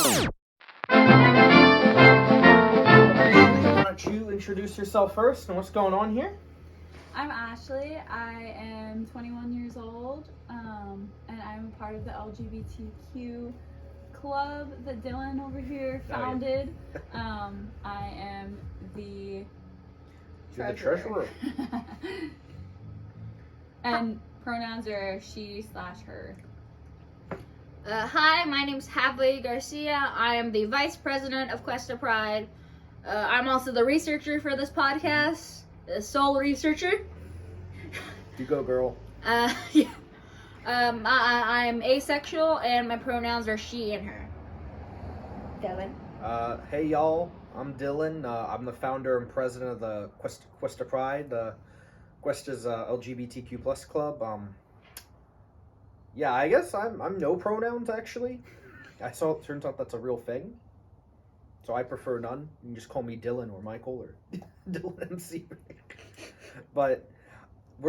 Why don't you introduce yourself first and what's going on here? I'm Ashley. I am 21 years old, and I'm a part of the LGBTQ club that Dylan over here founded. I am the treasurer. And pronouns are she/her. Hi, my name's Hadley Garcia. I am the vice president of Cuesta Pride. I'm also the researcher for this podcast, the sole researcher. You go, girl. Yeah. I'm asexual, and my pronouns are she and her. Dylan. Hey y'all, I'm Dylan. I'm the founder and president of the Cuesta Pride. Cuesta's LGBTQ plus club. Yeah, I guess I'm no pronouns actually. I saw it turns out that's a real thing. So I prefer none. You can just call me Dylan or Michael or Dylan MC. But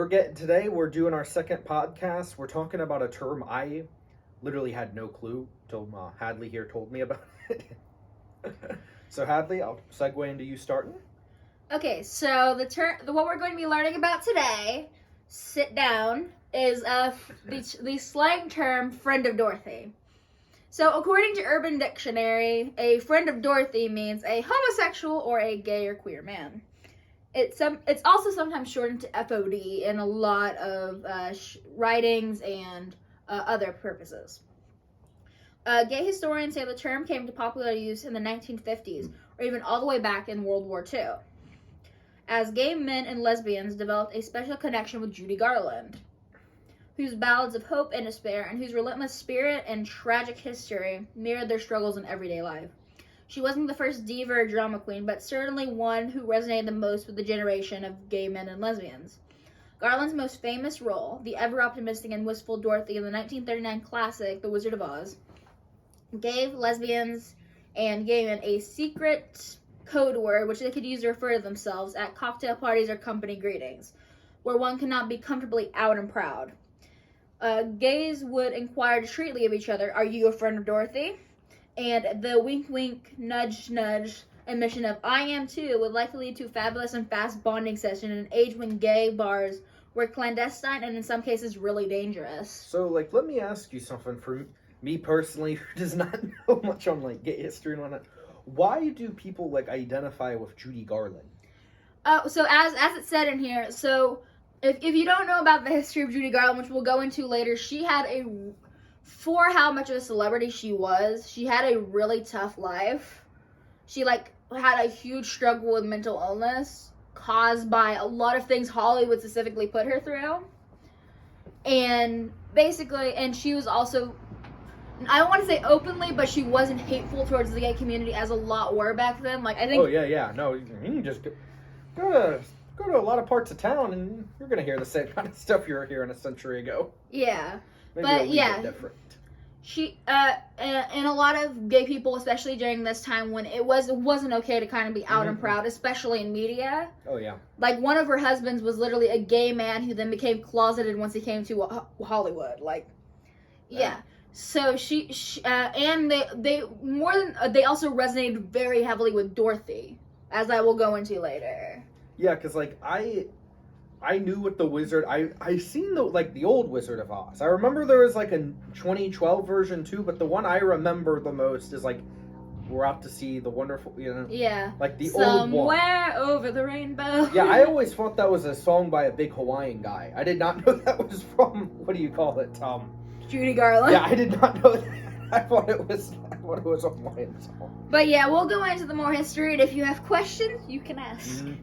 today we're doing our second podcast. We're talking about a term I literally had no clue till Hadley here told me about it. So Hadley, I'll segue into you starting. Okay, so what we're going to be learning about today, sit down, is the slang term "friend of Dorothy." So, according to Urban Dictionary, a friend of Dorothy means a homosexual or a gay or queer man. It's also sometimes shortened to FOD in a lot of writings and other purposes. Gay historians say the term came to popular use in the 1950s, or even all the way back in World War II, as gay men and lesbians developed a special connection with Judy Garland, whose ballads of hope and despair and whose relentless spirit and tragic history mirrored their struggles in everyday life. She wasn't the first diva or drama queen, but certainly one who resonated the most with the generation of gay men and lesbians. Garland's most famous role, the ever-optimistic and wistful Dorothy in the 1939 classic The Wizard of Oz, gave lesbians and gay men a secret code word which they could use to refer to themselves at cocktail parties or company greetings, where one cannot be comfortably out and proud. Gays would inquire discreetly of each other, "Are you a friend of Dorothy?" And the wink-wink, nudge-nudge admission of "I am too" would likely lead to a fabulous and fast bonding session in an age when gay bars were clandestine and in some cases really dangerous. So, let me ask you something. For me personally, who does not know much on, gay history and whatnot, why do people, identify with Judy Garland? So as it said in here, so if you don't know about the history of Judy Garland, which we'll go into later, she had for how much of a celebrity she was, she had a really tough life. She, had a huge struggle with mental illness caused by a lot of things Hollywood specifically put her through. And basically, and she was also, I don't want to say openly, but she wasn't hateful towards the gay community as a lot were back then. I think... Oh, yeah. No, you can just go to a lot of parts of town and you're going to hear the same kind of stuff you were hearing a century ago. Yeah. Maybe but, a little bit different. She, and a lot of gay people, especially during this time when it wasn't okay to kind of be out and proud, especially in media. Oh, yeah. One of her husbands was literally a gay man who then became closeted once he came to Hollywood. Yeah. So she and they also resonated very heavily with Dorothy, as I will go into later. Yeah, because I knew what the Wizard. I seen the old Wizard of Oz. I remember there was a 2012 version too, but the one I remember the most is we're out to see the wonderful, Yeah. The old one. Somewhere over the rainbow. Yeah, I always thought that was a song by a big Hawaiian guy. I did not know that was from, what do you call it, Judy Garland. Yeah, I did not know that. I thought it was a Hawaiian song. But yeah, we'll go into the more history, and if you have questions, you can ask. Mm-hmm.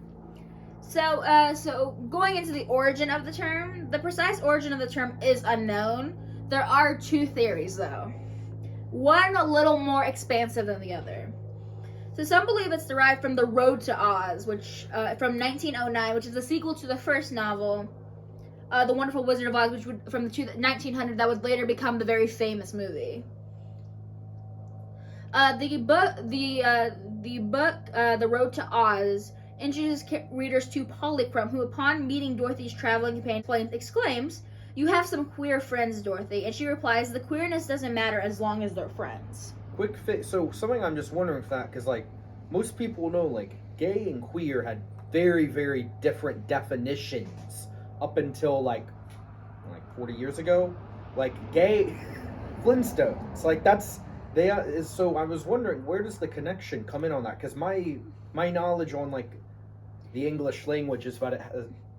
So going into the origin of the term, the precise origin of the term is unknown. There are two theories, though. One a little more expansive than the other. So some believe it's derived from The Road to Oz, which from 1909, which is the sequel to the first novel, The Wonderful Wizard of Oz, which would from the 1900 that would later become the very famous movie. The book, The Road to Oz, introduces readers to Polychrome, who, upon meeting Dorothy's traveling companion, exclaims, "You have some queer friends, Dorothy," and she replies, "The queerness doesn't matter as long as they're friends." quick fix. So something I'm just wondering if that, because like most people know, like gay and queer had very, very different definitions up until like 40 years ago. Like gay Flintstones, like that's they is. So I was wondering, where does the connection come in on that? Because my knowledge on like the English language is about it.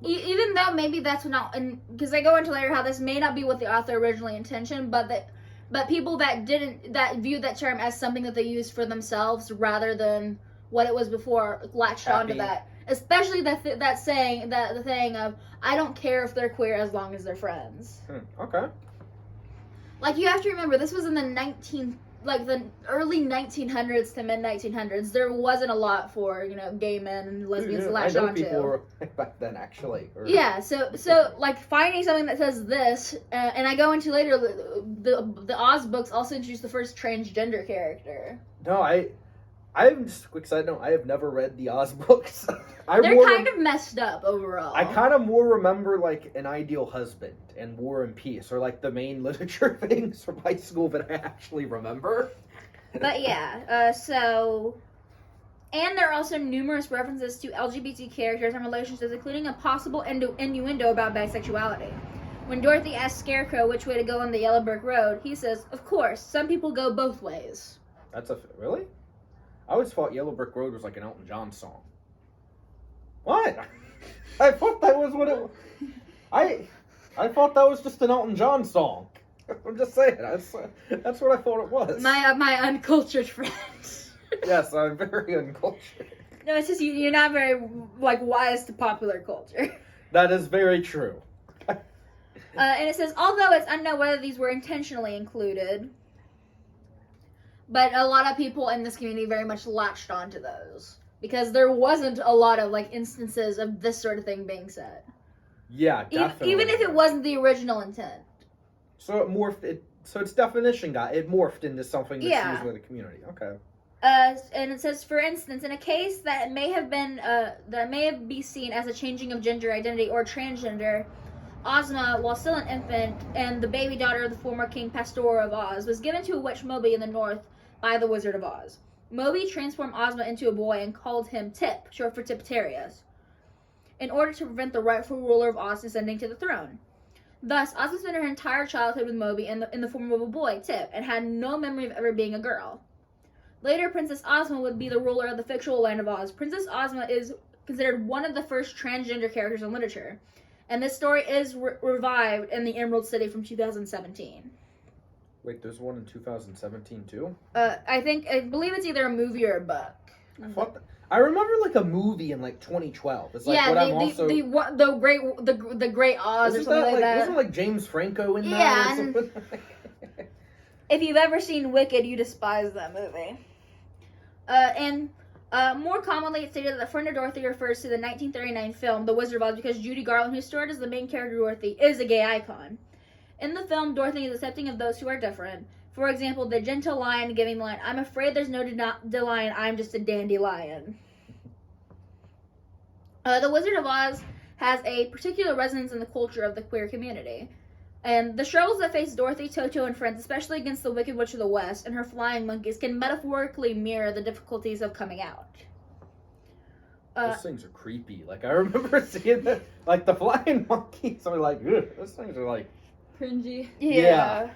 Even though maybe that's not, and because I go into later how this may not be what the author originally intended, but people that viewed that term as something that they used for themselves rather than what it was before latched onto that. Especially that saying, the thing of, I don't care if they're queer as long as they're friends. Okay. Like, you have to remember, this was in the early 1900s to mid 1900s. There wasn't a lot for, gay men and lesbians to latch onto. I know people back then, actually. Yeah, so like finding something that says this, and I go into later, the Oz books also introduced the first transgender character. No, I'm just a quick side note, I have never read the Oz books. They're kind of messed up overall. I kind of more remember like An Ideal Husband and War and Peace are like the main literature things from high school that I actually remember. But yeah, and there are also numerous references to LGBT characters and relationships, including a possible innuendo about bisexuality. When Dorothy asks Scarecrow which way to go on the Yellow Brick Road, he says, "Of course, some people go both ways." Really? I always thought Yellow Brick Road was like an Elton John song. What? I thought that was what it was. I thought that was just an Elton John song. I'm just saying. That's what I thought it was. My uncultured friend. Yes, I'm very uncultured. No, it's just you're not very wise to popular culture. That is very true. And it says, although it's unknown whether these were intentionally included, but a lot of people in this community very much latched onto those. Because there wasn't a lot of, instances of this sort of thing being said. Yeah, definitely. Even if it wasn't the original intent. So it morphed, so its definition it morphed into something that's used by the community. Okay. And it says, for instance, in a case that may have been seen as a changing of gender identity or transgender, Ozma, while still an infant and the baby daughter of the former King Pastor of Oz, was given to a witch Moby in the north by the Wizard of Oz. Moby transformed Ozma into a boy and called him Tip, short for Tipitarius, in order to prevent the rightful ruler of Oz ascending to the throne. Thus, Ozma spent her entire childhood with Moby in the form of a boy, Tip, and had no memory of ever being a girl. Later, Princess Ozma would be the ruler of the fictional land of Oz. Princess Ozma is considered one of the first transgender characters in literature, and this story is revived in the Emerald City from 2017. Wait, there's one in 2017 too? I believe it's either a movie or a book. I remember a movie in 2012. It's the Great Oz or something like that. Wasn't James Franco in that or something? If you've ever seen Wicked, you despise that movie. And more commonly, it's stated that the friend of Dorothy refers to the 1939 film The Wizard of Oz because Judy Garland, who starred as the main character Dorothy, is a gay icon. In the film, Dorothy is accepting of those who are different. For example, the gentle lion giving the line, "I'm afraid there's no lion, I'm just a dandelion." The Wizard of Oz has a particular resonance in the culture of the queer community. And the struggles that face Dorothy, Toto, and friends, especially against the Wicked Witch of the West and her flying monkeys, can metaphorically mirror the difficulties of coming out. Those things are creepy. I remember seeing the flying monkeys are ugh, those things are cringy. Yeah.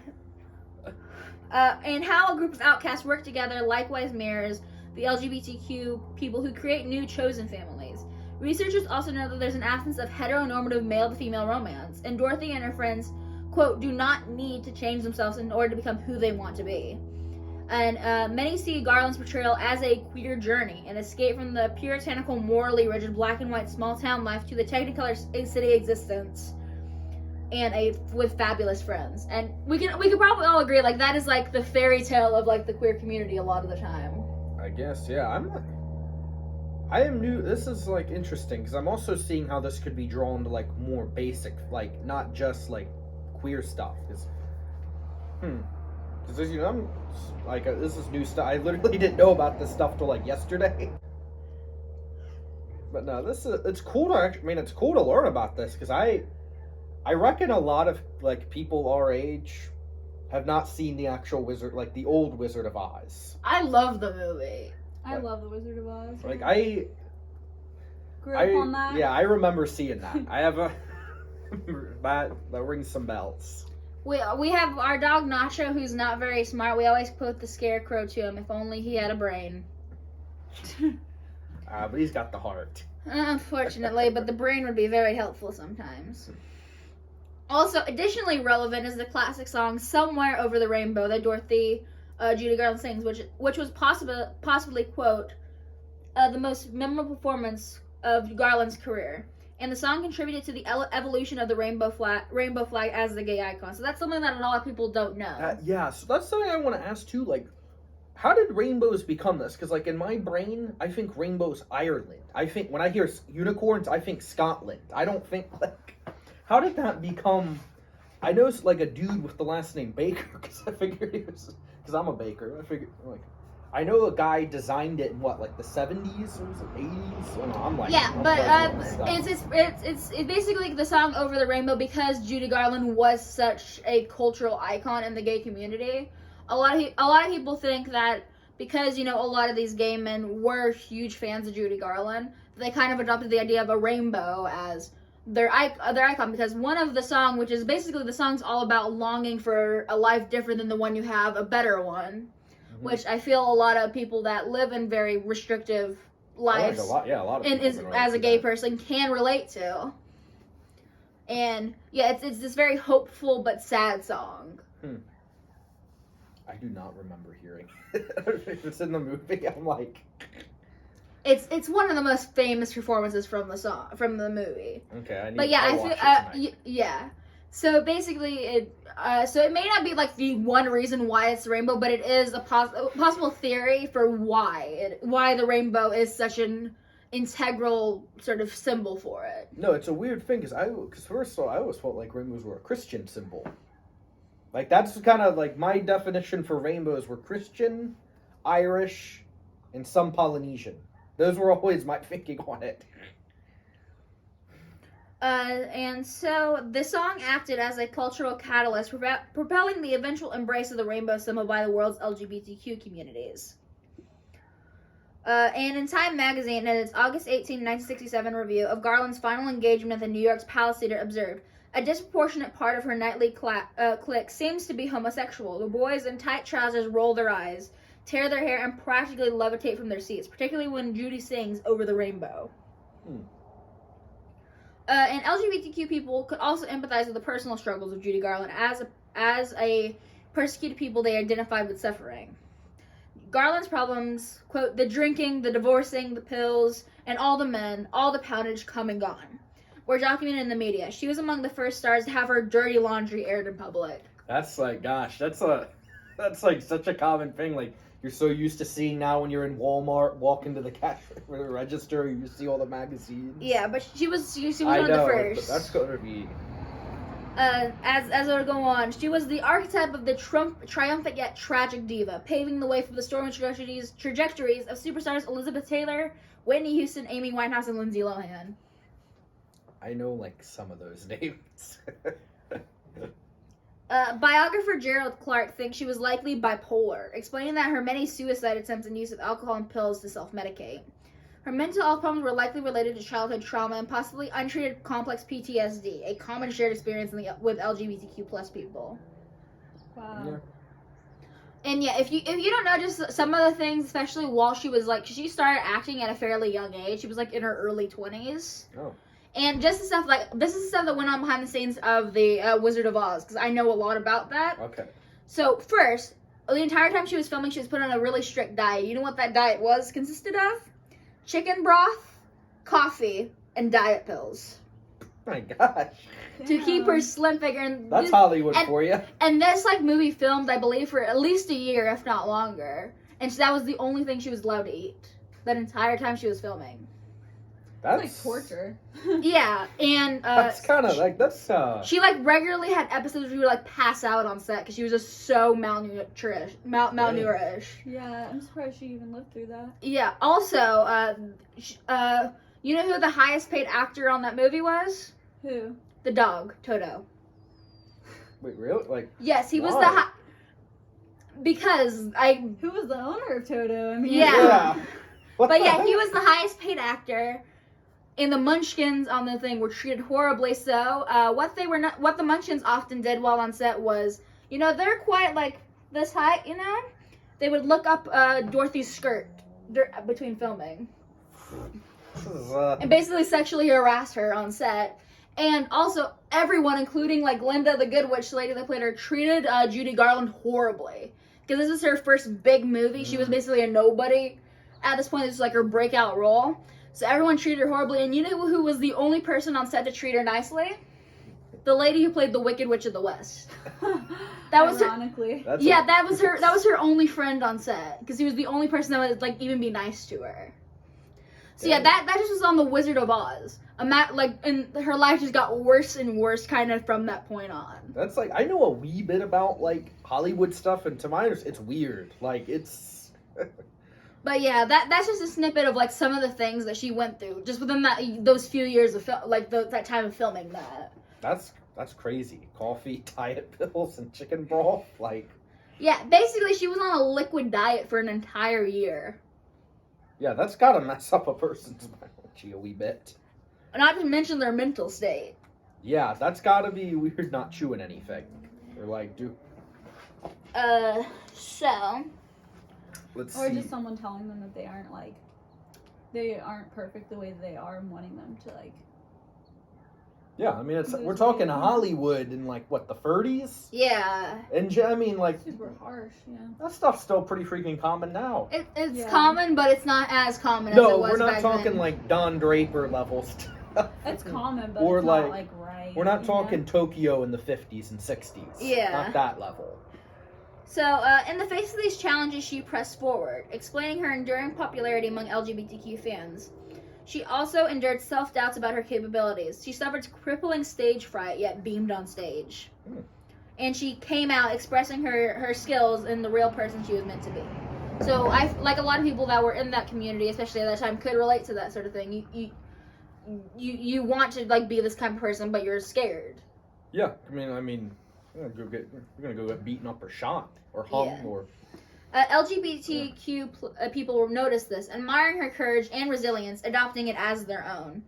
And how a group of outcasts work together likewise mirrors the LGBTQ people who create new chosen families. Researchers also know that there's an absence of heteronormative male-to-female romance, and Dorothy and her friends, quote, do not need to change themselves in order to become who they want to be. And many see Garland's portrayal as a queer journey, an escape from the puritanical, morally rigid black and white small-town life to the Technicolor city existence, and with fabulous friends. And we could probably all agree, that is the fairy tale of the queer community a lot of the time. I guess, yeah. I am new. This is interesting because I'm also seeing how this could be drawn to more basic, not just queer stuff. Because I'm this is new stuff. I literally didn't know about this stuff till yesterday. But no, it's cool to it's cool to learn about this because I reckon a lot of people our age have not seen the actual Wizard, like the old Wizard of Oz. I love the movie. I love The Wizard of Oz. Like I grew up on that. Yeah, I remember seeing that. I have a that rings some bells. We have our dog Nacho, who's not very smart. We always quote the Scarecrow to him. If only he had a brain. But he's got the heart. Unfortunately, but the brain would be very helpful sometimes. Also, additionally relevant is the classic song "Somewhere Over the Rainbow" that Dorothy, Judy Garland sings, which was possibly quote the most memorable performance of Garland's career. And the song contributed to the evolution of the rainbow flag as the gay icon. So that's something that a lot of people don't know. Yeah, so that's something I want to ask too. Like, how did rainbows become this? Because, like, in my brain, I think rainbows Ireland. I think when I hear unicorns, I think Scotland. I don't think, like, how did that become? I know it's like a dude with the last name Baker, because I figured he was, because I'm a baker. I figured, like, I know a guy designed it in what, like the 70s or was it 80s? Well, no, I'm like, yeah, but it's basically the song "Over the Rainbow" because Judy Garland was such a cultural icon in the gay community. A lot of people think that because a lot of these gay men were huge fans of Judy Garland, they kind of adopted the idea of a rainbow as their icon, because one of the song, which is basically the song's all about longing for a life different than the one you have, a better one. Which I feel a lot of people that live in very restrictive lives, a lot of and as a gay person can relate to. And yeah, it's this very hopeful but sad song. I do not remember hearing it. If it's in the movie, I'm like, it's one of the most famous performances from the movie. Okay, I feel yeah. So basically, it may not be like the one reason why it's the rainbow, but it is a possible theory for why the rainbow is such an integral sort of symbol for it. No, it's a weird thing because first of all, I always felt like rainbows were a Christian symbol. Like that's kind of like my definition for rainbows were Christian, Irish, and some Polynesian. Those were always my thinking on it. And so the song acted as a cultural catalyst, propelling the eventual embrace of the rainbow symbol by the world's LGBTQ communities. And in Time magazine, in its August 18, 1967 review of Garland's final engagement at the New York's Palace Theater, observed, "A disproportionate part of her nightly clique seems to be homosexual. The boys in tight trousers roll their eyes, tear their hair, and practically levitate from their seats, particularly when Judy sings Over the Rainbow." And LGBTQ people could also empathize with the personal struggles of Judy Garland. As a persecuted people, they identified with suffering. Garland's problems, quote, "the drinking, the divorcing, the pills, and all the men, all the poundage come and gone," were documented in the media. She was among the first stars to have her dirty laundry aired in public. That's like, gosh, that's like such a common thing. Like, you're so used to seeing now when you're in Walmart, walk into the cash register, you see all the magazines. Yeah, but she was one of the first. But that's gonna be. As it would go on, she was the archetype of the triumphant yet tragic diva, paving the way for the stormy trajectories of superstars Elizabeth Taylor, Whitney Houston, Amy Winehouse, and Lindsay Lohan. I know, like, some of those names. Biographer Gerald Clark thinks she was likely bipolar, explaining that her many suicide attempts and use of alcohol and pills to self-medicate. Her mental health problems were likely related to childhood trauma and possibly untreated complex PTSD, a common shared experience with LGBTQ plus people. Wow. Yeah. And yeah, if you don't know just some of the things, especially while she was like, she started acting at a fairly young age. She was like in her early 20s. Oh. And just the stuff this is the stuff that went on behind the scenes of the Wizard of Oz, because I know a lot about that. Okay. So first, the entire time she was filming, she was put on a really strict diet. You know what that diet consisted of? Chicken broth, coffee, and diet pills. My gosh. To keep her slim figure. And that's Hollywood for you. And this like filmed, I believe, for at least a year, if not longer. And so that was the only thing she was allowed to eat that entire time she was filming. That's like torture. Yeah, and that's kind of like she like regularly had episodes where she would like pass out on set because she was just so malnourished. Yeah, I'm surprised she even lived through that. Yeah. Also, you know who the highest paid actor on that movie was? Who? The dog, Toto. Wait, really? Like? Yes, he was Because Who was the owner of Toto? I mean, Yeah. What But the yeah, heck? he was the highest paid actor. And the Munchkins on the thing were treated horribly. So what the Munchkins often did while on set was, they're quite like this height. They would look up Dorothy's skirt between filming This is, and basically sexually harass her on set. And also everyone, including like Linda, the Good Witch, the lady that played her, treated Judy Garland horribly because this was her first big movie. She was basically a nobody at this point. This was like her breakout role. So everyone treated her horribly, and you know who was the only person on set to treat her nicely? The lady who played the Wicked Witch of the West. That was ironically. that was her. That was her only friend on set because he was the only person that would like even be nice to her. So yeah, that just was on the Wizard of Oz. And her life just got worse and worse kind of from that point on. That's like, I know a wee bit about like Hollywood stuff, and to my understanding, it's weird. Like it's. But yeah, that's just a snippet of like some of the things that she went through just within those few years of that time of filming that. That's crazy. Coffee, diet pills, and chicken broth. Like. Yeah, basically she was on a liquid diet for an entire year. Yeah, that's gotta mess up a person's biology a wee bit. Not to mention their mental state. Yeah, that's gotta be weird not chewing anything. Or like, dude. So. Let's Or see. just someone telling them that they aren't perfect the way they are and wanting them to like. Yeah, I mean, we're talking Hollywood in like, what, the 30s? Yeah. And I mean, like. Super harsh, yeah. That stuff's still pretty freaking common now. It's common, but it's not as common as No, it was we're not back talking then. like Don Draper level stuff. It's common, but Or it's like, not like right. We're not you talking know? Tokyo in the 50s and 60s. Yeah. Not that level. So, in the face of these challenges, she pressed forward, explaining her enduring popularity among LGBTQ fans. She also endured self-doubts about her capabilities. She suffered crippling stage fright, yet beamed on stage. And she came out expressing her skills and the real person she was meant to be. So, like a lot of people that were in that community, especially at that time, could relate to that sort of thing. You want to like be this kind of person, but you're scared. Yeah, I mean, you're gonna go get beaten up or shot or hung Yeah. or. LGBTQ people will notice this, admiring her courage and resilience, adopting it as their own.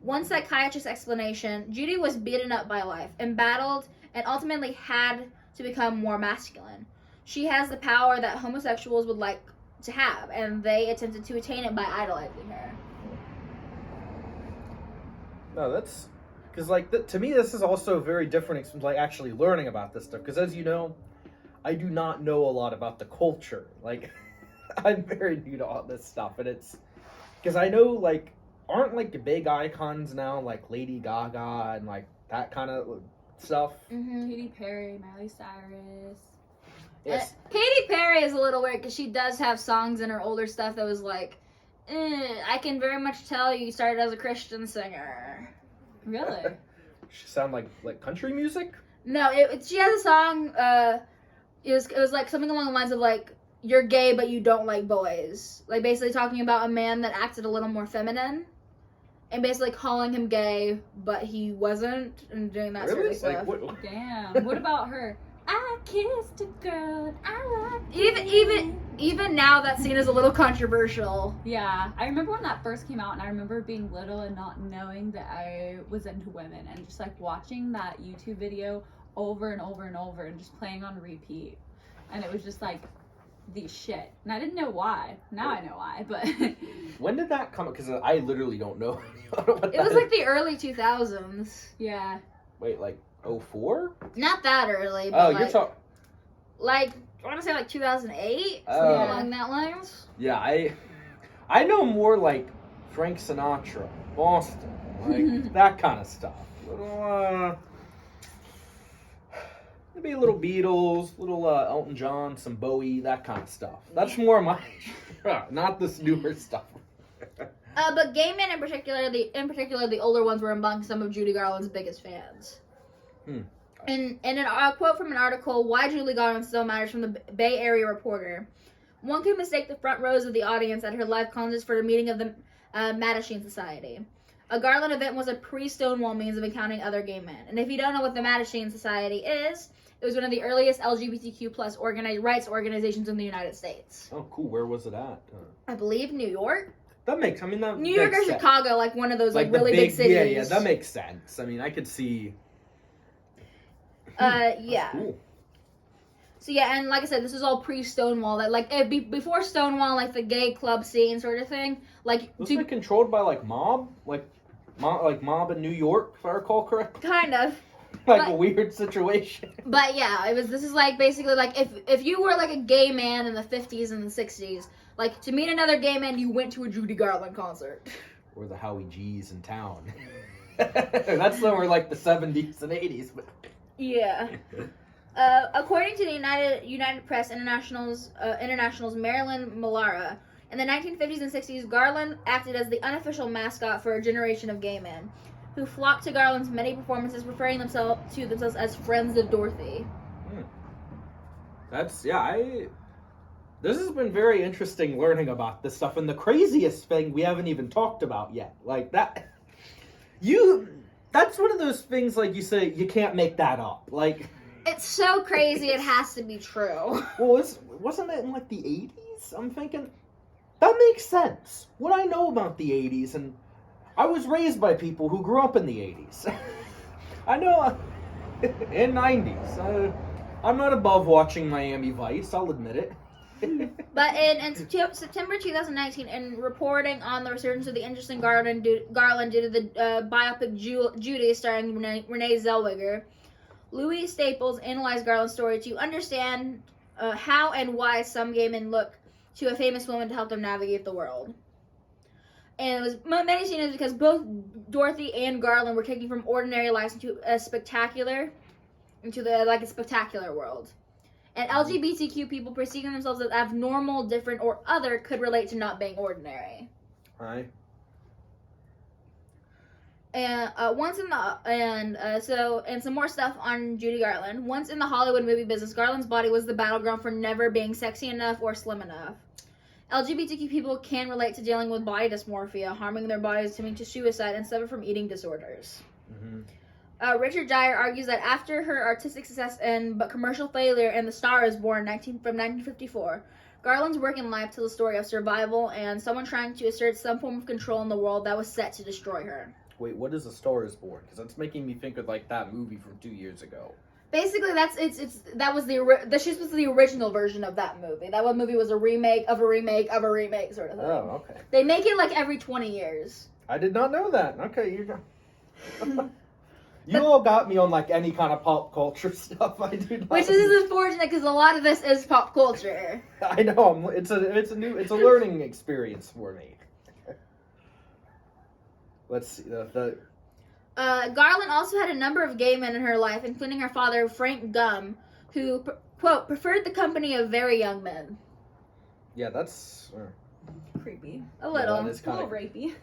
One psychiatrist's explanation: Judy was beaten up by life, embattled, and ultimately had to become more masculine. She has the power that homosexuals would like to have, and they attempted to attain it by idolizing her. No, that's because like to me this is also very different. Like actually learning about this stuff because as you know, I do not know a lot about the culture. Like I'm very new to all this stuff, and it's because I know like aren't like the big icons now like Lady Gaga and like that kind of stuff. Mm-hmm. Katy Perry, Miley Cyrus. Yes. Katy Perry is a little weird because she does have songs in her older stuff that was like, I can very much tell you started as a Christian singer. Really? She sound like country music. No, she has a song. It was like something along the lines of like, you're gay but you don't like boys. Like basically talking about a man that acted a little more feminine, and basically calling him gay but he wasn't, and doing that sort of stuff. Like what? Damn. What about her? I kissed a girl and I like Even now that scene is a little controversial. Yeah, I remember when that first came out, and I remember being little and not knowing that I was into women, and just like watching that YouTube video over and over and over, and just playing on repeat, and it was just like the shit, and I didn't know why. Now I know why, but When did that come? Because I literally don't know. It was like the early 2000s. yeah, Wait, like 04? Not that early, but Oh, like, you're talking. like I want to say like 2008, Oh. something along that lines. Yeah, I know more like Frank Sinatra, Boston, like that kind of stuff. Maybe a little Beatles, little Elton John, some Bowie, that kind of stuff. That's more my, not this newer stuff. But gay men in particular, the older ones, were among some of Judy Garland's biggest fans. In a quote from an article, Why Judy Garland Still Matters, from the Bay Area Reporter, one could mistake the front rows of the audience at her live concerts for a meeting of the Mattachine Society. A Garland event was a pre-Stonewall means of encountering other gay men. And if you don't know what the Mattachine Society is, It was one of the earliest LGBTQ plus rights organizations in the United States. Oh, cool. Where was it at? I believe New York. That makes New York or Chicago, like one of those like really big cities. Yeah, that makes sense. I mean, I could see. Yeah. Cool. So yeah, and like I said, this is all pre-Stonewall. That like before Stonewall, like the gay club scene sort of thing. Like was it controlled by like mob in New York, if I recall correctly? Kind of. A weird situation. But yeah, this is like basically like if you were like a gay man in the 50s and the 60s, like to meet another gay man, you went to a Judy Garland concert. Or the Howie G's in town. That's somewhere like the 70s and 80s. But... Yeah. According to the United Press International's Marilyn Millara, in the 1950s and 60s, Garland acted as the unofficial mascot for a generation of gay men, who flocked to Garland's many performances, referring to themselves as Friends of Dorothy. This has been very interesting learning about this stuff, and the craziest thing we haven't even talked about yet. Like that, that's one of those things, like you say, you can't make that up. Like, it's so crazy it has to be true. Well, wasn't it in like the 80s? I'm thinking, that makes sense. What I know about the 80s, and I was raised by people who grew up in the 80s. I know, in 90s. I'm not above watching Miami Vice, I'll admit it. But in September 2019, in reporting on the resurgence of the interest in Garland due to the biopic Judy starring Renee Zellweger, Louis Staples analyzed Garland's story to understand how and why some gay men look to a famous woman to help them navigate the world. And it was many scenes because both Dorothy and Garland were taken from ordinary lives into a spectacular world. And LGBTQ people perceiving themselves as abnormal, different, or other could relate to not being ordinary. Right. And some more stuff on Judy Garland. Once in the Hollywood movie business, Garland's body was the battleground for never being sexy enough or slim enough. LGBTQ people can relate to dealing with body dysmorphia, harming their bodies, leading to suicide, and suffer from eating disorders. Mm-hmm. Richard Dyer argues that after her artistic success but commercial failure in The Star is Born from 1954, Garland's work in life tells a story of survival and someone trying to assert some form of control in the world that was set to destroy her. Wait, what is A Star is Born? Because that's making me think of like that movie from 2 years ago. Basically, she's was the original version of that movie. That one movie was a remake of a remake of a remake sort of thing. Oh, okay. They make it like every 20 years. I did not know that. Okay, you go. You all got me on like any kind of pop culture stuff. I do not. Which is unfortunate because a lot of this is pop culture. I know. It's a learning experience for me. Let's see. Garland also had a number of gay men in her life, including her father, Frank Gum, who, quote, preferred the company of very young men. Yeah, that's... creepy. A little. Yeah, that is kind of rapey.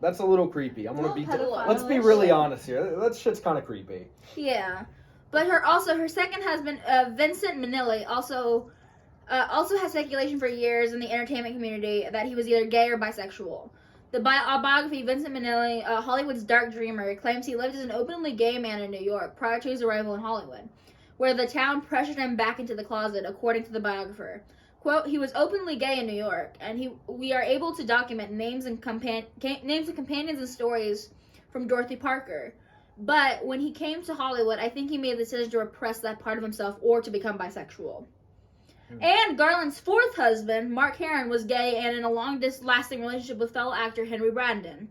That's a little creepy. Let's be really honest here. That shit's kind of creepy. Yeah. But her second husband, Vincent Minnelli, also has speculation for years in the entertainment community that he was either gay or bisexual. The biography, Vincent Minnelli, Hollywood's Dark Dreamer, claims he lived as an openly gay man in New York prior to his arrival in Hollywood, where the town pressured him back into the closet, according to the biographer. Quote, he was openly gay in New York, and we are able to document names of companions and stories from Dorothy Parker. But when he came to Hollywood, I think he made the decision to repress that part of himself or to become bisexual. And Garland's fourth husband, Mark Herron, was gay and in a long-lasting relationship with fellow actor Henry Brandon,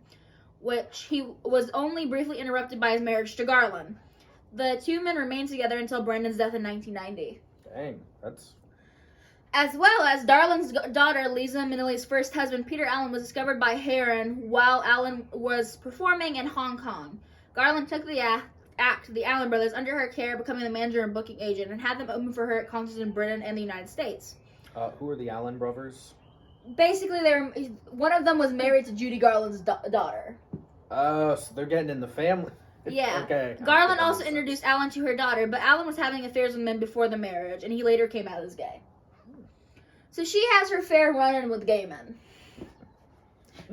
which he was only briefly interrupted by his marriage to Garland. The two men remained together until Brandon's death in 1990. Dang, that's... As well as Garland's daughter, Liza Minnelli's first husband, Peter Allen, was discovered by Herron while Allen was performing in Hong Kong. Garland took the Allen brothers under her care, becoming the manager and booking agent, and had them open for her at concerts in Britain and the United States. Who are the Allen brothers? Basically, one of them was married to Judy Garland's daughter. Oh, so they're getting in the family. Yeah. Okay. Garland also introduced Allen to her daughter, but Allen was having affairs with men before the marriage, and he later came out as gay. So she has her fair run-in with gay men.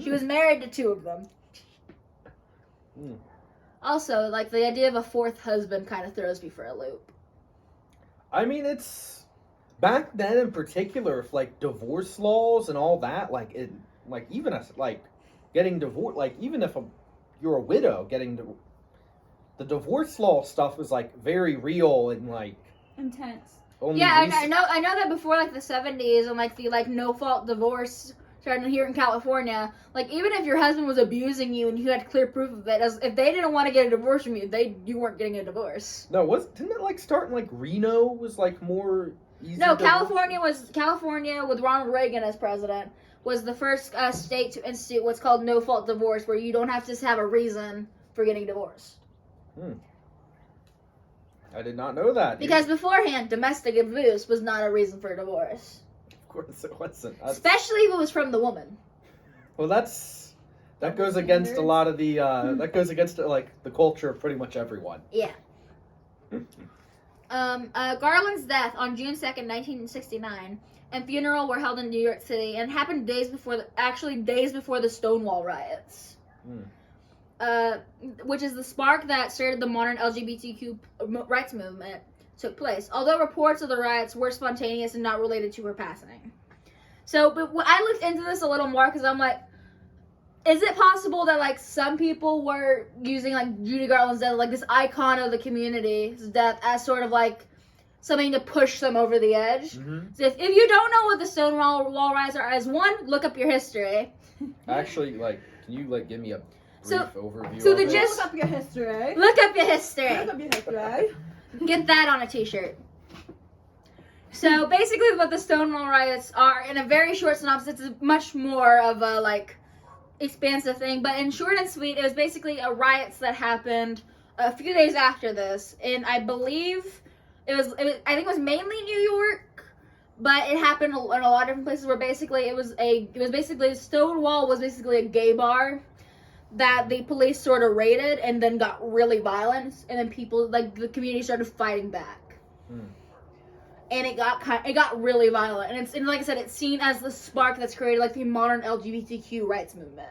She was married to two of them. Also, like, the idea of a fourth husband kind of throws me for a loop. I mean, it's back then in particular, if like divorce laws and all that, like it, like even as like getting divorced, like even if you're a widow, the divorce law stuff is like very real and like intense. Yeah, I know that before like the 70s and like the like no fault divorce started here in California. Like even if your husband was abusing you and you had clear proof of it, if they didn't want to get a divorce from you, you weren't getting a divorce. No, didn't it like start in like Reno was like more easy? No, California with Ronald Reagan as president was the first state to institute what's called no fault divorce, where you don't have to have a reason for getting divorced. I did not know that. Because beforehand, domestic abuse was not a reason for a divorce. Of course it wasn't. Especially if it was from the woman. Well, that goes against a lot of the that goes against like the culture of pretty much everyone. Yeah. Garland's death on June 2nd, 1969, and funeral were held in New York City and happened days before the Stonewall riots. Which is the spark that started the modern LGBTQ rights movement took place. Although reports of the riots were spontaneous and not related to her passing. So, but I looked into this a little more because I'm like, is it possible that like some people were using like Judy Garland's death, like this icon of the community's death, as sort of like something to push them over the edge? Mm-hmm. So if you don't know what the Stonewall riots are, as one, look up your history. Actually, like, can you like give me a brief overview? So of the it? gist. Look up your history. Look up your history. Look up your history. Get that on a t-shirt. So basically what the Stonewall riots are, in a very short synopsis, it's much more of a like expansive thing, but in short and sweet, it was basically a riots that happened a few days after this, and I believe I think it was mainly New York, but it happened in a lot of different places where basically Stonewall was basically a gay bar that the police sort of raided and then got really violent, and then people, like, the community started fighting back. And it got really violent, and like I said, it's seen as the spark that's created like the modern LGBTQ rights movement.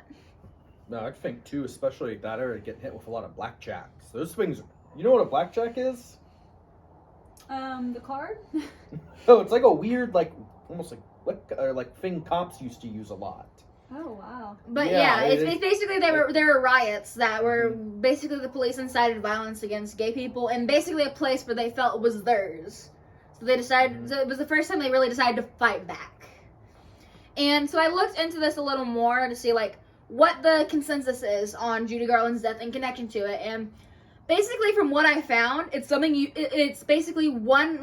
No, I think too, especially that era, getting hit with a lot of blackjacks. Those things, you know what a blackjack is? The card? Oh, it's like a weird, like almost like thing cops used to use a lot. Oh wow! But yeah, it's basically there were riots that were basically the police incited violence against gay people, and basically a place where they felt was theirs. So they decided. So it was the first time they really decided to fight back. And so I looked into this a little more to see like what the consensus is on Judy Garland's death in connection to it, and basically from what I found, it's something it's basically one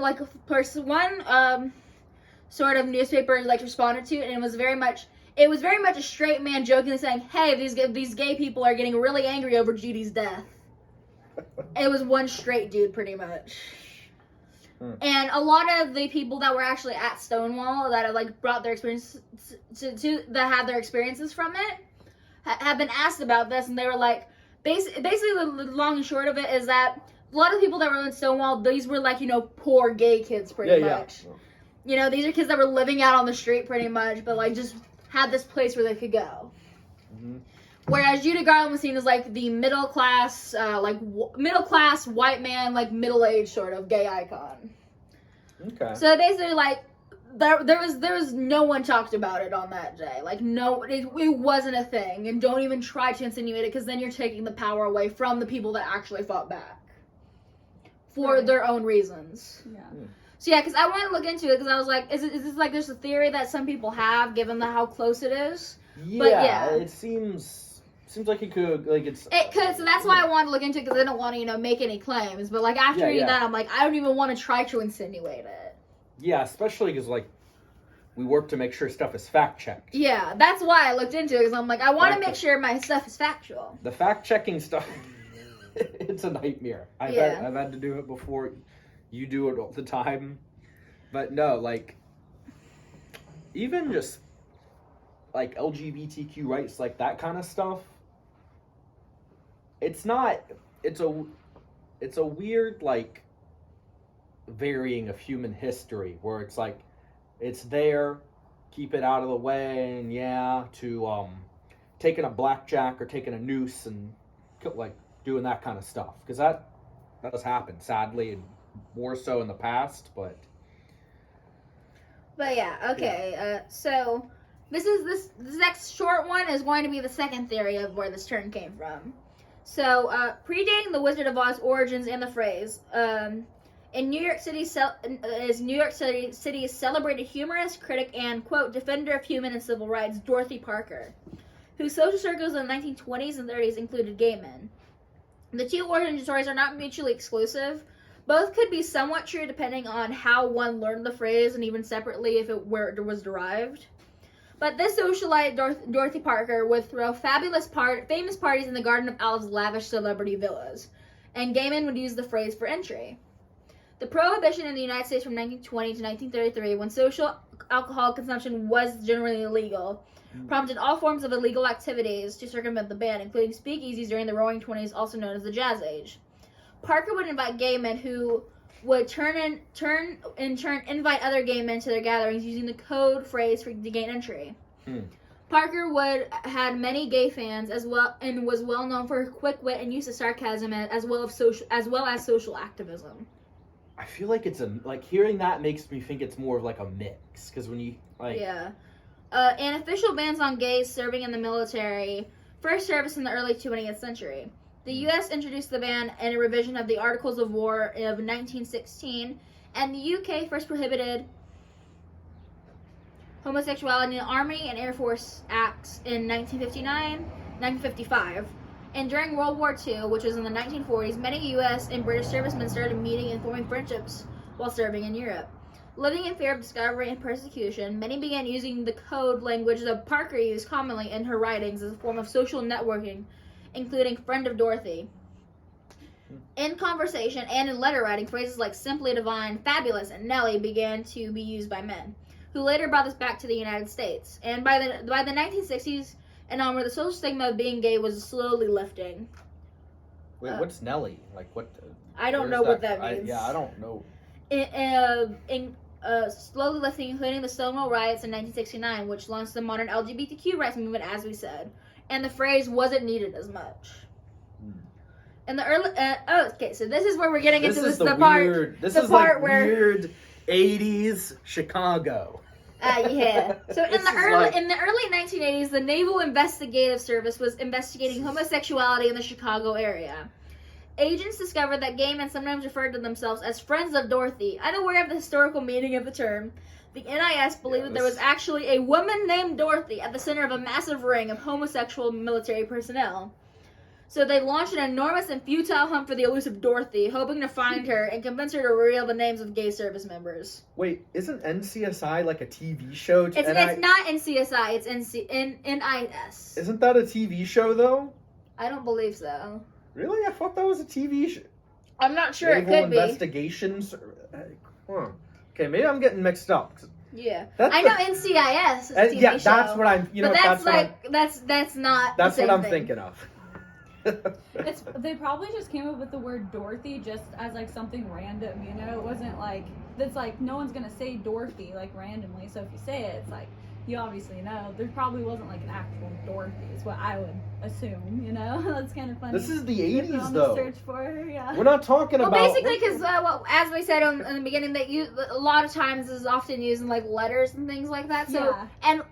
sort of newspaper like responded to, and it was very much a straight man jokingly saying, "Hey, these gay people are getting really angry over Judy's death." It was one straight dude, pretty much. And a lot of the people that were actually at Stonewall that have like brought their experience that have their experiences from it have been asked about this, and they were like, basically the long and short of it is that a lot of people that were in Stonewall, these were like, poor gay kids pretty much. Yeah. These are kids that were living out on the street pretty much, but like just had this place where they could go. Whereas Judy Garland was seen as like the middle class white man, like middle-aged sort of gay icon. Okay. So basically, like there was no one talked about it on that day. Like it wasn't a thing, and don't even try to insinuate it, because then you're taking the power away from the people that actually fought back for their own reasons. Yeah. So yeah, because I wanted to look into it, because I was like, is this like there's a theory that some people have, given how close it is? Yeah, but yeah, it seems like it could, like it could. So that's why I wanted to look into it, because I don't want to make any claims. But like after reading that, I'm like, I don't even want to try to insinuate it. Yeah, especially because like we work to make sure stuff is fact checked. Yeah, that's why I looked into it, because I'm like, I want to make sure my stuff is factual. The fact checking stuff, it's a nightmare. I've had to do it before. You do it all the time, but no, like even just like LGBTQ rights, like that kind of stuff. It's a weird like varying of human history where it's like it's there, keep it out of the way, and to taking a blackjack or taking a noose and like doing that kind of stuff, because that does happen, sadly, and more so in the past. But yeah, okay. So this next short one is going to be the second theory of where this term came from. So predating the Wizard of Oz origins and the phrase, in New York City, City's celebrated humorist, critic, and quote defender of human and civil rights, Dorothy Parker, whose social circles in the 1920s and 30s included gay men. The two origin stories are not mutually exclusive. Both could be somewhat true depending on how one learned the phrase, and even separately where it was derived. But this socialite, Dorothy Parker, would throw famous parties in the Garden of Olive's lavish celebrity villas, and gay men would use the phrase for entry. The prohibition in the United States from 1920 to 1933, when social alcohol consumption was generally illegal, prompted all forms of illegal activities to circumvent the ban, including speakeasies during the Roaring Twenties, also known as the Jazz Age. Parker would invite gay men who would in turn invite other gay men to their gatherings using the code phrase to gain entry. Parker had many gay fans as well, and was well known for her quick wit and use of sarcasm, as well as social activism. I feel like hearing that makes me think it's more of like a mix, because when you and official bans on gays serving in the military first surfaced in the early 20th century. The U.S. introduced the ban in a revision of the Articles of War of 1916, and the UK first prohibited homosexuality in the Army and Air Force Acts in 1955. And during World War II, which was in the 1940s, many U.S. and British servicemen started meeting and forming friendships while serving in Europe. Living in fear of discovery and persecution, many began using the code language that Parker used commonly in her writings as a form of social networking, including friend of Dorothy. In conversation and in letter writing, phrases like simply divine, fabulous, and Nellie began to be used by men, who later brought this back to the United States. And by the 1960s and onward, the social stigma of being gay was slowly lifting. Wait, what's Nellie? Like, what? I don't know what that means. I don't know. Slowly lifting, including the Stonewall riots in 1969, which launched the modern LGBTQ rights movement, as we said. And the phrase wasn't needed as much. In the early, okay, so this is where we're getting into the part. This is part where weird 80s Chicago. Yeah. So in the early 1980s, the Naval Investigative Service was investigating homosexuality in the Chicago area. Agents discovered that gay men sometimes referred to themselves as friends of Dorothy. Unaware of the historical meaning of the term, the NIS believed that there was actually a woman named Dorothy at the center of a massive ring of homosexual military personnel. So they launched an enormous and futile hunt for the elusive Dorothy, hoping to find her and convince her to reveal the names of gay service members. Wait, isn't NCSI like a TV show? It's not NCSI, it's NIS. Isn't that a TV show, though? I don't believe so. Really? I thought that was a TV show. I'm not sure. Naval it could Investigations. Okay, maybe I'm getting mixed up. Yeah, I know NCIS is a TV show. That's what I'm. But that's not. That's the same what I'm thing. thinking of. They probably just came up with the word Dorothy just as like something random, you know? It wasn't like that's like no one's gonna say Dorothy like randomly. So if you say it, it's like you obviously know. There probably wasn't like an actual Dorothy. Is what I would assume, you know? That's kind of funny. This is the 80s, though. Search for her, yeah. We're not talking about. Well, basically, because as we said in the beginning, that a lot of times this is often used in like letters and things like that. So and.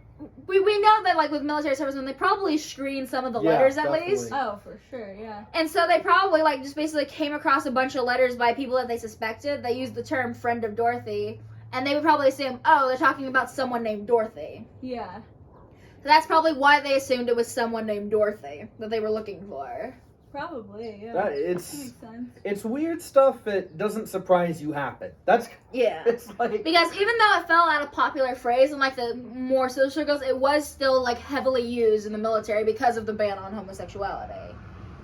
We know that, like, with military servicemen, they probably screen some of the letters at least. Oh, for sure, yeah. And so they probably, like, just basically came across a bunch of letters by people that they suspected. They used the term friend of Dorothy, and they would probably assume, oh, they're talking about someone named Dorothy. Yeah. So that's probably why they assumed it was someone named Dorothy that they were looking for. Probably, yeah. That makes sense. It's weird stuff that doesn't surprise you happen. It's like, because even though it fell out of popular phrase in like the more social circles, it was still like heavily used in the military because of the ban on homosexuality.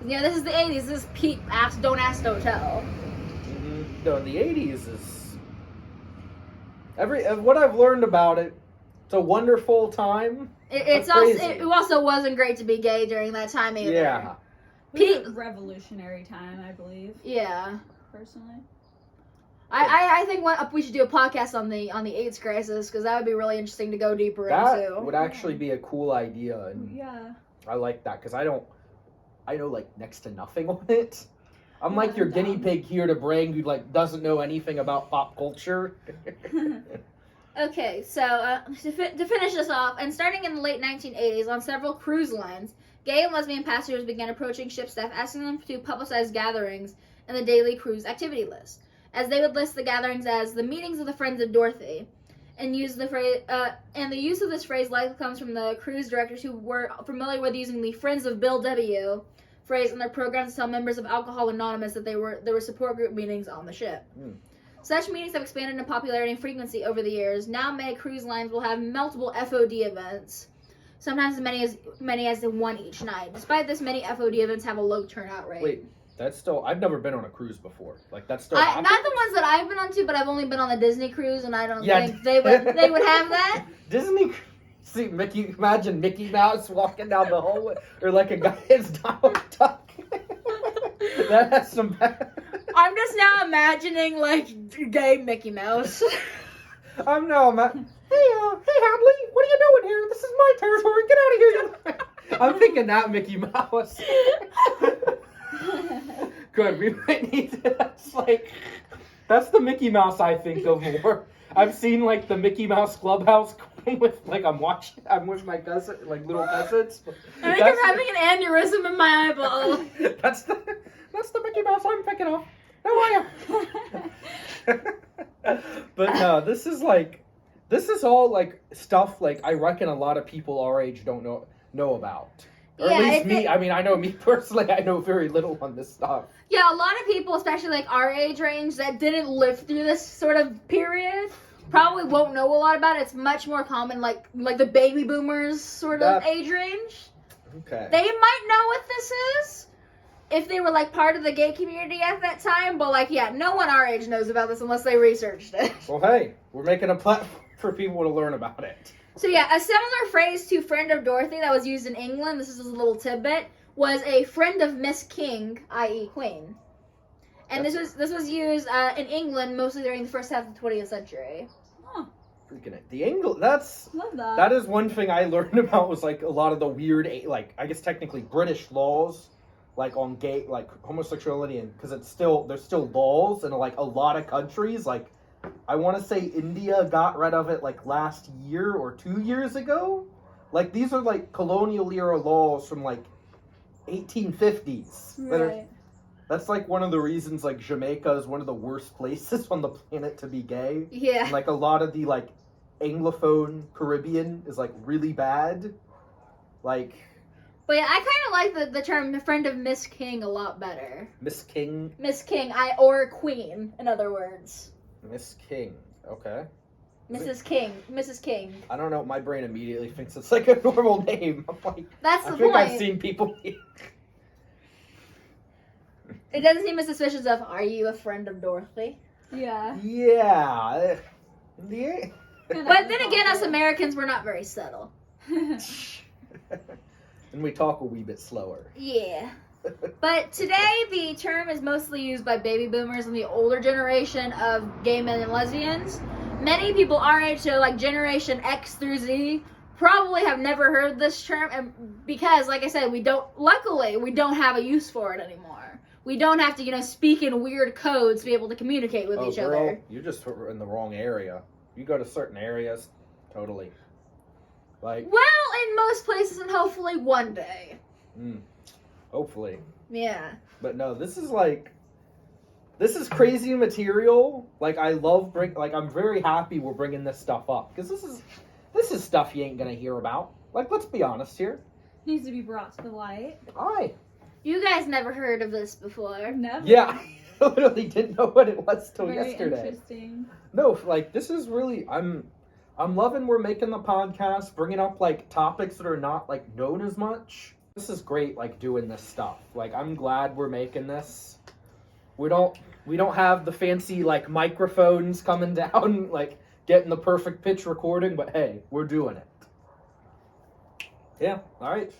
You know, this is the 80s. This is peep, don't ask, don't tell. Mm-hmm. No, the 80s is what I've learned about it. It's a wonderful time. It also wasn't great to be gay during that time either. Yeah. It was a revolutionary time, I believe. Yeah. Personally. I think we should do a podcast on the AIDS crisis, because that would be really interesting to go deeper into. That would actually be a cool idea. And yeah. I like that, because I know like next to nothing on it. I'm Yeah, like your I'm guinea down. pig here to bring who like doesn't know anything about pop culture. Okay, so to finish this off, and starting in the late 1980s, on several cruise lines, gay and lesbian passengers began approaching ship staff asking them to publicize gatherings in the daily cruise activity list, as they would list the gatherings as the meetings of the Friends of Dorothy, and use the phrase. And the use of this phrase likely comes from the cruise directors who were familiar with using the Friends of Bill W. phrase in their programs to tell members of Alcohol Anonymous that there were support group meetings on the ship. Mm. Such meetings have expanded in popularity and frequency over the years. Now many cruise lines will have multiple FOD events, sometimes as many as one each night. Despite this, many FOD events have a low turnout rate. Wait, that's still... I've never been on a cruise before. Like, that's still... Not the ones that I've been on to, but I've only been on the Disney cruise, and I don't Yeah. think they would have that. Disney... See, Mickey... Imagine Mickey Mouse walking down the hallway, or like a guy is Donald Duck. That has some... I'm just now imagining, like, gay Mickey Mouse. I'm now hey, Hadley, what are you doing here? This is my territory. Get out of here. I'm thinking that Mickey Mouse. Good, we might need to, that's the Mickey Mouse I think of more. I've seen, like, the Mickey Mouse Clubhouse with, like, I'm with my cousin, like, little cousins. I think I'm having an aneurysm in my eyeball. That's the Mickey Mouse I'm thinking of. How are you? But no, this is all like stuff like I reckon a lot of people our age don't know about. Or Yeah, at least me. I mean, I know me personally. I know very little on this stuff. Yeah, a lot of people, especially like our age range, that didn't live through this sort of period, probably won't know a lot about it. It's much more common, like the baby boomers sort of age range. Okay. They might know what this is if they were like part of the gay community at that time, but like, yeah, no one our age knows about this unless they researched it. Well, hey, we're making a platform for people to learn about it. So yeah, a similar phrase to friend of Dorothy that was used in England, this is a little tidbit, was a friend of Miss King, i.e. Queen. And this was used in England mostly during the first half of the 20th century. Huh. Freaking it. The English, Love that. that is one thing I learned about was like a lot of the weird, like, I guess technically British laws, like on gay, like homosexuality, and because there's still laws in like a lot of countries. Like, I want to say India got rid of it like last year or 2 years ago. Like, these are like colonial era laws from like 1850s. Right. That's like one of the reasons like Jamaica is one of the worst places on the planet to be gay. Yeah. And, like a lot of the like Anglophone Caribbean is like really bad. Like, But yeah, I kind of like the term friend of Miss King a lot better. Miss King. Miss King, or Queen, in other words. Miss King. Okay. Mrs. King. Mrs. King. I don't know. My brain immediately thinks it's like a normal name. I'm like, That's I the think point. I've seen people. It doesn't seem as suspicious of, are you a friend of Dorothy? Yeah. Yeah. Yeah. But then again, us Americans, we're not very subtle. And we talk a wee bit slower. Yeah. But today, the term is mostly used by baby boomers and the older generation of gay men and lesbians. Many people our age, so like Generation X through Z, probably have never heard this term, and because, like I said, luckily, we don't have a use for it anymore. We don't have to, speak in weird codes to be able to communicate with each other. You're just in the wrong area. You go to certain areas, totally. Like, Well, in most places, and hopefully one day. hopefully. Yeah. But no, this is crazy material. Like, I'm very happy we're bringing this stuff up, because this is stuff you ain't gonna hear about. Like, let's be honest here. Needs to be brought to the light. Aye. You guys never heard of this before. Never. Yeah, I literally didn't know what it was till Very yesterday. interesting. No, like, this is really, I'm loving we're making the podcast, bringing up, like, topics that are not, like, known as much. This is great, like, doing this stuff. Like, I'm glad we're making this. We don't have the fancy, like, microphones coming down, like, getting the perfect pitch recording, but hey, we're doing it. Yeah, alright.